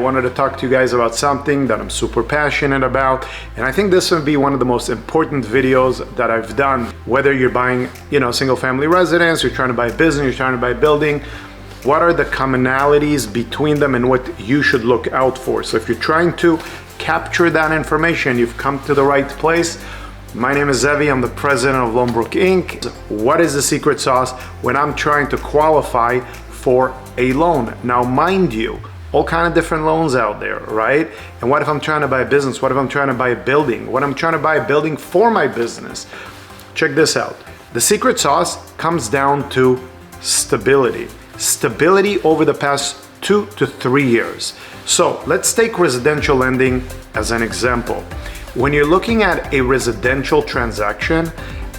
wanted to talk to you guys about something that I'm super passionate about. And I think this would be one of the most important videos that I've done. Whether you're buying, single family residence, you're trying to buy a business, you're trying to buy a building, what are the commonalities between them and what you should look out for? So if you're trying to capture that information, you've come to the right place. My name is Zevi, I'm the president of Loanbrook Inc. What is the secret sauce when I'm trying to qualify for a loan? Now, mind you, all kind of different loans out there, right? And what if I'm trying to buy a business? What if I'm trying to buy a building? What if I'm trying to buy a building for my business? Check this out. The secret sauce comes down to stability. Stability over the past 2 to 3 years. So let's take residential lending as an example. When you're looking at a residential transaction,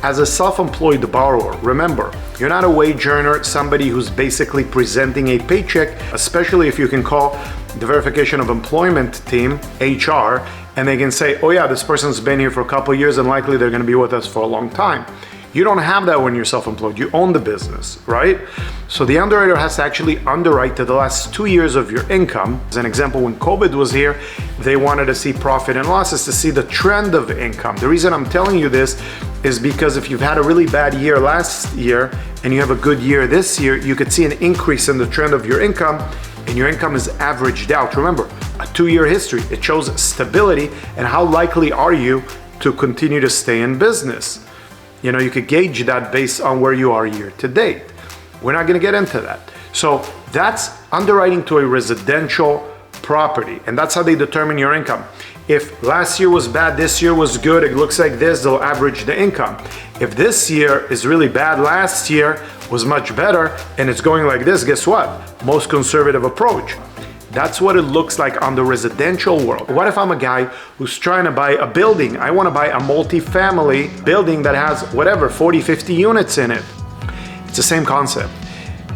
as a self-employed borrower, remember, you're not a wage earner, somebody who's basically presenting a paycheck, especially if you can call the verification of employment team, HR, and they can say, oh yeah, this person's been here for a couple of years and likely they're gonna be with us for a long time. You don't have that when you're self-employed, you own the business, right? So the underwriter has to actually underwrite to the last 2 years of your income. As an example, when COVID was here, they wanted to see profit and losses to see the trend of income. The reason I'm telling you this is because if you've had a really bad year last year and you have a good year this year, you could see an increase in the trend of your income and your income is averaged out. Remember, a 2-year history, it shows stability and how likely are you to continue to stay in business. You could gauge that based on where you are year to date. We're not gonna get into that. So that's underwriting to a residential property, and that's how they determine your income. If last year was bad, this year was good, it looks like this, they'll average the income. If this year is really bad, last year was much better, and it's going like this, guess what? Most conservative approach. That's what it looks like on the residential world. What if I'm a guy who's trying to buy a building? I want to buy a multifamily building that has whatever, 40, 50 units in it. It's the same concept.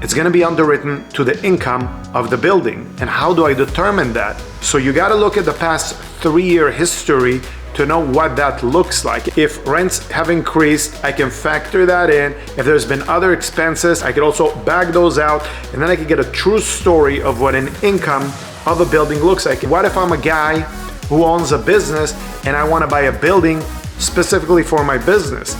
It's going to be underwritten to the income of the building. And how do I determine that? So you got to look at the past 3-year history to know what that looks like. If rents have increased, I can factor that in. If there's been other expenses, I could also back those out, and then I can get a true story of what an income of a building looks like. What if I'm a guy who owns a business and I want to buy a building specifically for my business?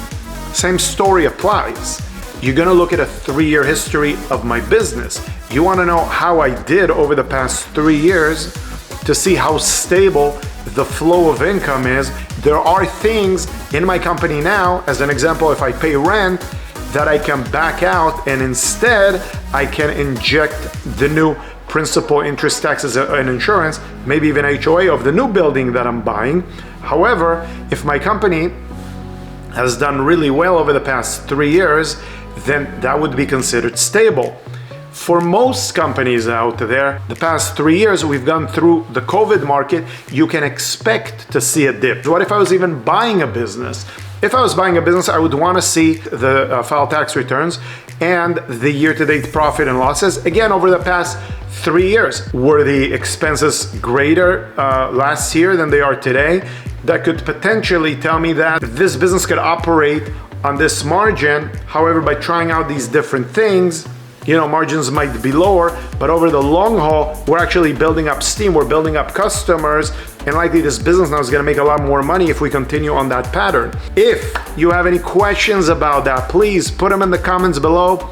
Same story applies. You're gonna look at a 3-year history of my business. You wanna know how I did over the past 3 years to see how stable the flow of income is. There are things in my company now, as an example, if I pay rent, that I can back out and instead I can inject the new principal, interest, taxes, and insurance, maybe even HOA of the new building that I'm buying. However, if my company has done really well over the past 3 years, then that would be considered stable. For most companies out there, the past 3 years we've gone through the COVID market, you can expect to see a dip. What if I was even buying a business? If I was buying a business, I would want to see the file tax returns and the year-to-date profit and losses. Again, over the past 3 years, were the expenses greater last year than they are today? That could potentially tell me that this business could operate on this margin. However, by trying out these different things, margins might be lower, but over the long haul, we're actually building up steam, we're building up customers, and likely this business now is gonna make a lot more money if we continue on that pattern. If you have any questions about that, please put them in the comments below.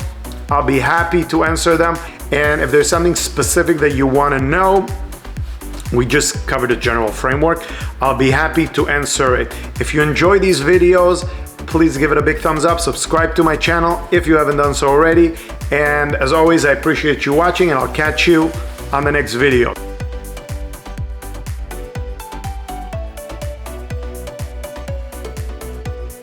I'll be happy to answer them. And if there's something specific that you wanna know, we just covered the general framework, I'll be happy to answer it. If you enjoy these videos, please give it a big thumbs up, subscribe to my channel if you haven't done so already. And as always, I appreciate you watching and I'll catch you on the next video.